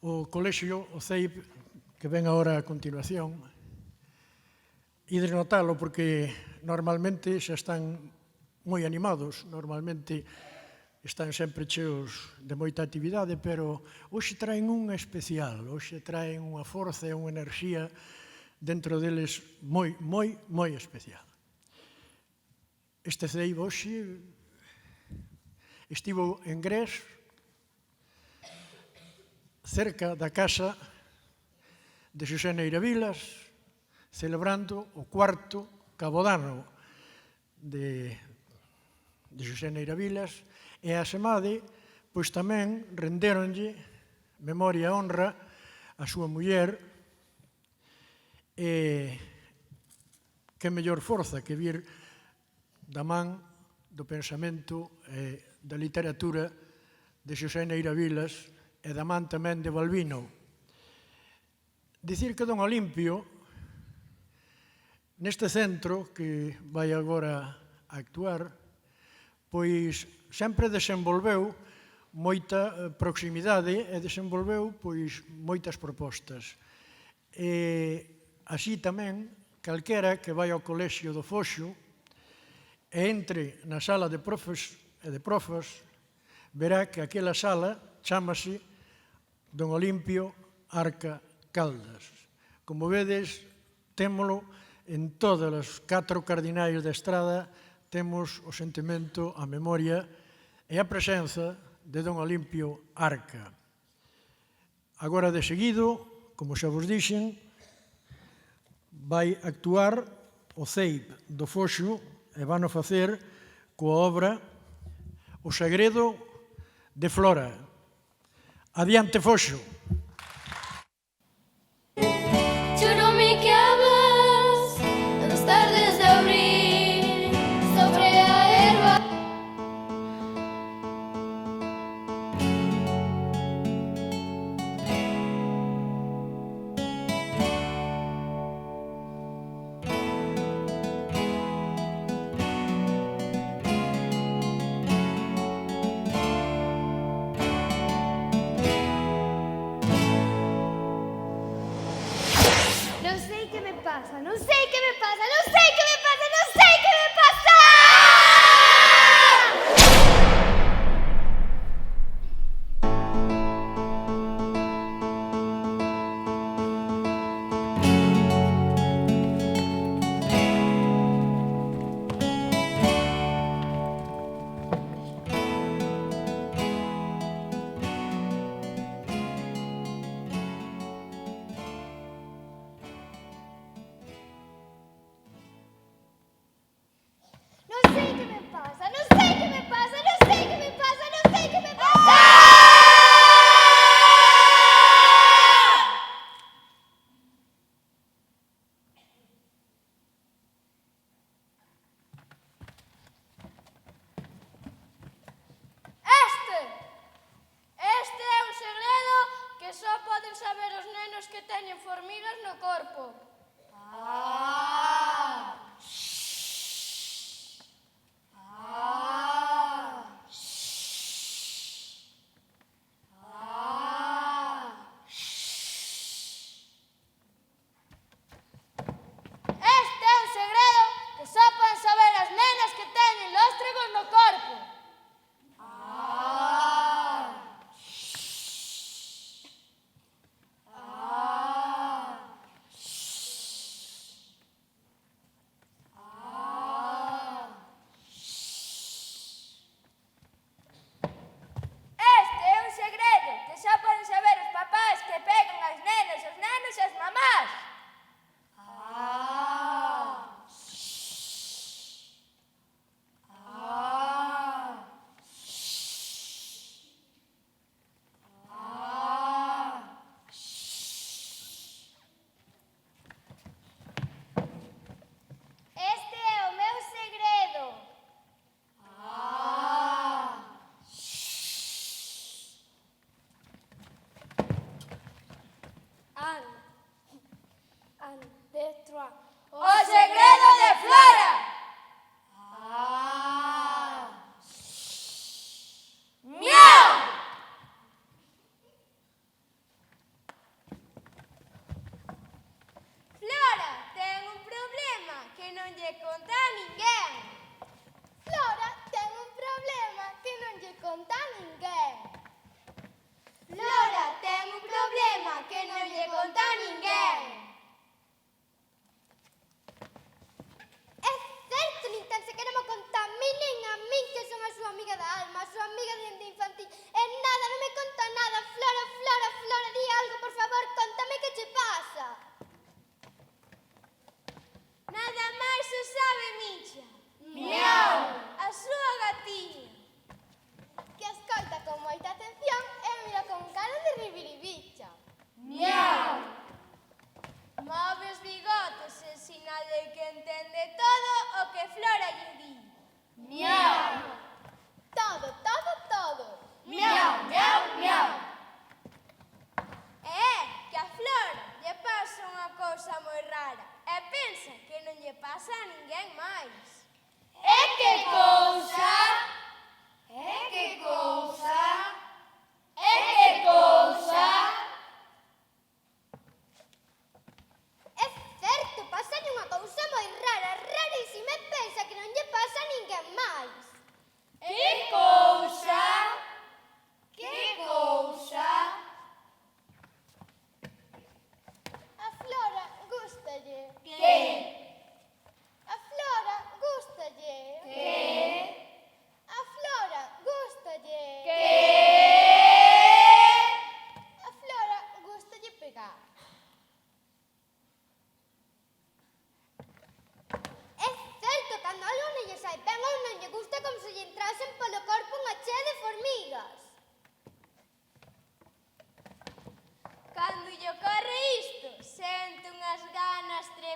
O colexio, o CEIP, que ven agora a continuación, ides notalo porque normalmente xa están moi animados, normalmente están sempre cheos de moita actividade, pero hoxe traen unha especial, hoxe traen unha forza e unha enerxía dentro deles moi especial. Este CEIP hoxe estivo en Gres, cerca da casa de Xosé Neira Vilas, celebrando o cuarto cabodano de Xosé Neira Vilas, e a asemade, pois tamén rendéronlle memoria e honra a súa muller, e que mellor forza que vir da man do pensamento e da literatura de Xosé Neira Vilas e da man tamén de Balbino. Dicir que don Olimpio, neste centro que vai agora a actuar, pois sempre desenvolveu moita proximidade e desenvolveu pois moitas propostas. E así tamén, calquera que vai ao colexio do Foxo e entre na sala de profes e de profas, verá que aquela sala chámase Don Olimpio Arca Caldas. Como vedes, témolo en todas as 4 cardinais da estrada, temos o sentimento, a memoria e a presenza de don Olimpio Arca. Agora, de seguido, como xa vos dixen, vai actuar o CEIP do Foxo e van a facer coa obra O segredo de Flora. Adiante, Foxo. Churume que hablas de las tardes de abril sobre la herba. Non sei que me pasa, non sei que me pasa, non sei que me pasa, non sei que me pasa! Non sei que me pasa, non sei que me pasa, non sei que me pasa, non sei que me pasa! Este é un segredo que só poden saber os nenos que teñen formigas no corpo. Este é un segredo que só poden saber as nenas que teñen lóstregos no corpo.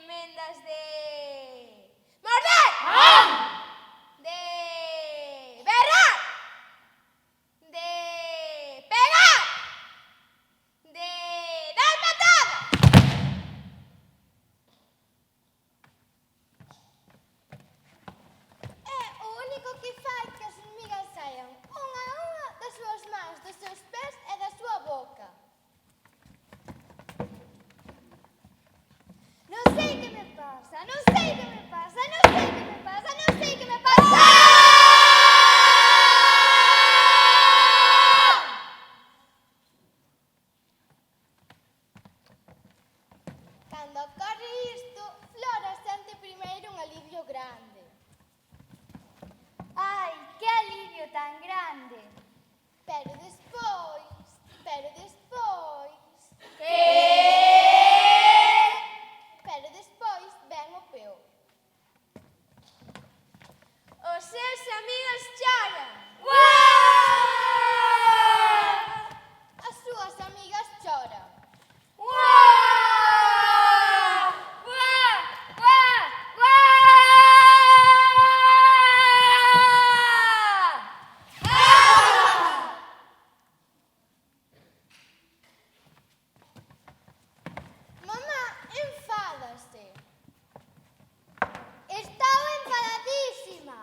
tremendas de... morder! De berrar! De pegar! De dar patada! É o único que fai que as hormigas saian unha a unha das súas mans, dos seus pés e da súa boca. Non sei que me pasa, non sei que me pasa, non sei que me pasa, non sei que me pasa. Cando ocorre isto, Flora sente primeiro un alivio grande. Ai, que alivio tan grande! Pero despois... Pero despois ven o peor. Os seus amigos choran. As súas amigas choran. Mamá enfádase. Estou enfadadísima.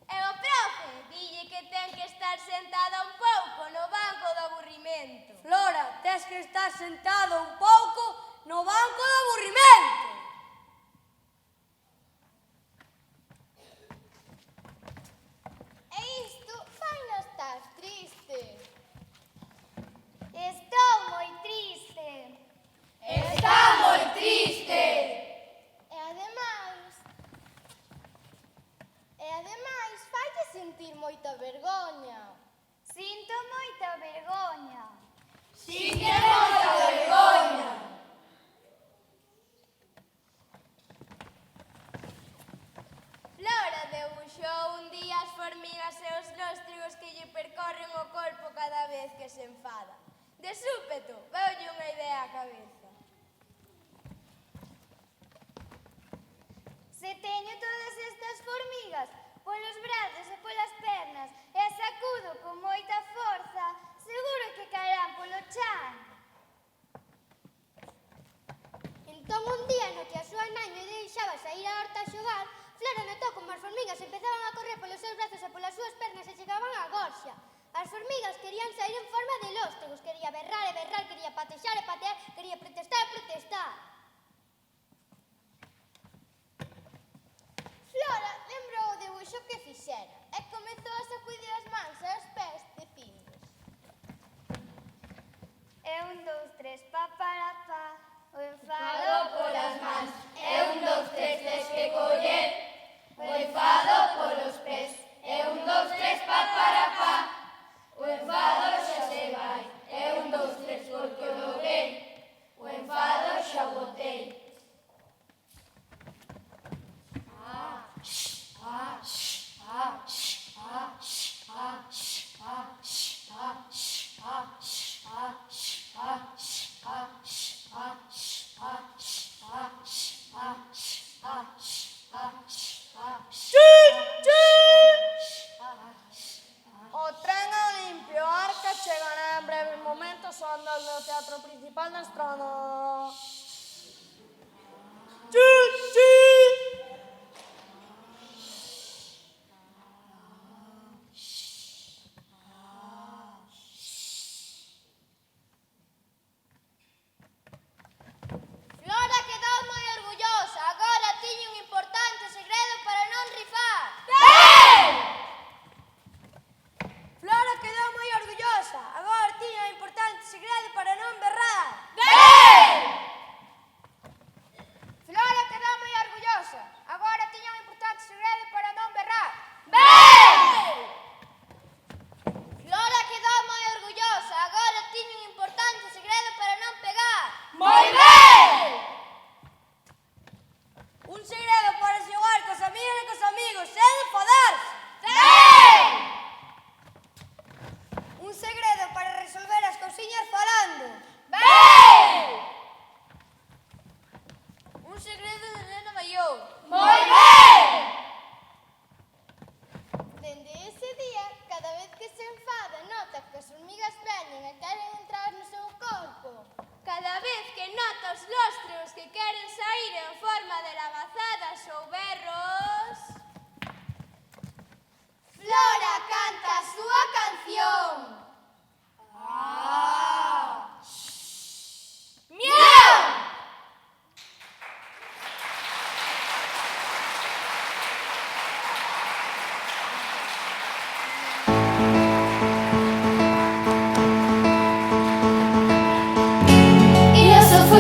E o profe dille que ten que estar sentada un pouco no banco do aburrimento. Flora, tes que estar sentado un pouco no banco do aburrimento. E isto faino estar triste. Estou moi triste. Está moi triste. E ademais faille sentir moita vergoña. Sinto moita vergoña. Sinto moita vergoña. Flora debuxou un día as formigas e os lóstregos que lle percorren o corpo cada vez que se enfada. De súpeto, veulle unha idea á cabeza. Se teño todas estas formigas polos brazos e polas pernas e as sacudo con moita forza, seguro que caerán polo chan. Entón un día no que a súa nai lle deixaba sair á horta a xogar, Flora notou como as formigas empezaban a correr polos seus brazos e polas súas pernas e chegaban á gorxa. As formigas querían sair en forma de lóstregos, quería berrar e berrar, quería patexar e patear, quería protestar e protestar. Flora lembrou o debuxo que fixera e comezou a sacudir as mans e os pés dicindo: 1, 2, 3, pa para pa, o enfado polas mans, 1, 2, 3, tes que coller, o enfado polos pés, 1, 2, 3, pa para pa, o enfado xa se vai, 1, 2, 3, porque o logrei, o enfado xa o botei. O tren Olimpio Arca chegará en breves momentos ao andar do Teatro Principal da Estrada. Flora quedou moi orgullosa, agora tiña un importante segredo para non rifar. Flora quedou moi orgullosa, agora tiña un importante segredo para non berrar.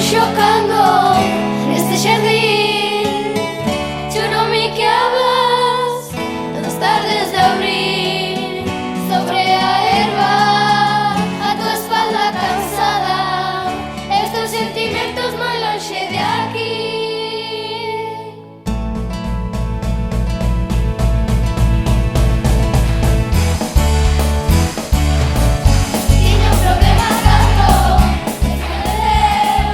xocando neste xardín. Chorome que hablas das tardes de abril sobre a herba, a tua espalda cansada e os teus sentimentos moi lonxe de aquí. Tiña un problema cando escreveu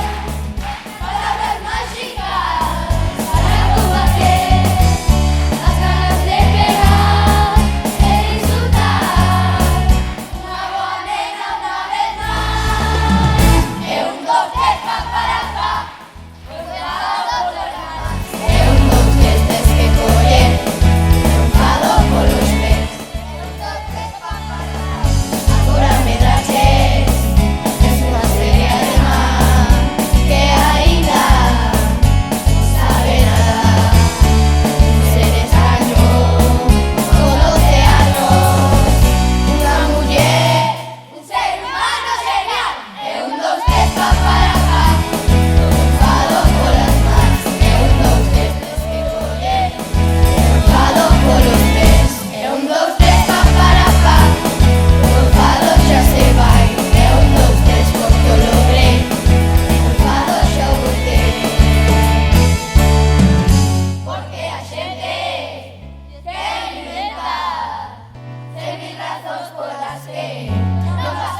palabras máxicas para combater as ganas de pegar e insultar unha boa negra unha vez máis. É un, dos, tres, pa, para, pa, enfado polas mans. É un, dos, tres, tes que coller, enfado polos pés. É un, dos, tres, pa, para, pa, agora me traches. Es unha serie alemán que aínda sabe nada. Un ser extraño con 12 anos, unha muller, un ser humano genial. É un, dos, tres, pa, para, pa, enfado polas mans. É un, dos, tres, tes que coller, enfado polos pés. É un, dos, tres, pa, para, pa, o enfado xa se vai. É un, dos, tres, porque o logrei, o enfado xa o botei. Porque a xente quer inventar 100.000 razóns polas que non pasa